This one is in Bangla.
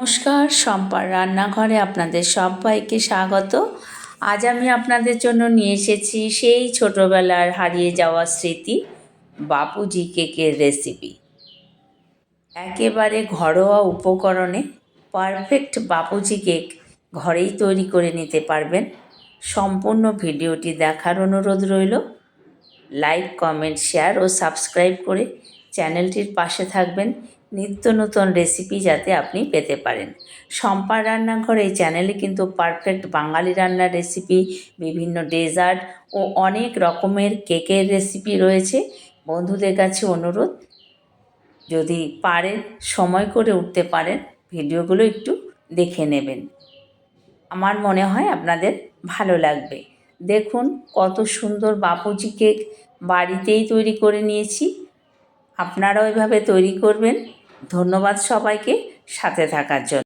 নমস্কার, শম্পার রান্নাঘরে আপনাদের সবাইকে স্বাগত। আজ আমি আপনাদের জন্য নিয়ে এসেছি সেই ছোটোবেলার হারিয়ে যাওয়া স্মৃতি, বাপুজি কেকের রেসিপি। একেবারে ঘরোয়া উপকরণে পারফেক্ট বাপুজি কেক ঘরেই তৈরি করে নিতে পারবেন। সম্পূর্ণ ভিডিওটি দেখার অনুরোধ রইল। লাইক, কমেন্ট, শেয়ার ও সাবস্ক্রাইব করে চ্যানেলটির পাশে থাকবেন, নিত্য নতুন রেসিপি যাতে আপনি পেতে পারেন। শম্পার রান্নাঘর এই চ্যানেলে কিন্তু পারফেক্ট বাঙালি রান্নার রেসিপি, বিভিন্ন ডেজার্ট ও অনেক রকমের কেকের রেসিপি রয়েছে। বন্ধুদের কাছে অনুরোধ, যদি পারেন সময় করে উঠতে পারেন ভিডিওগুলো একটু দেখে নেবেন। আমার মনে হয় আপনাদের ভালো লাগবে। দেখুন কত সুন্দর বাপুজি কেক বাড়িতেই তৈরি করে নিয়েছি। আপনারাও এভাবে তৈরি করবেন। ধন্যবাদ সবাইকে সাথে থাকার জন্য।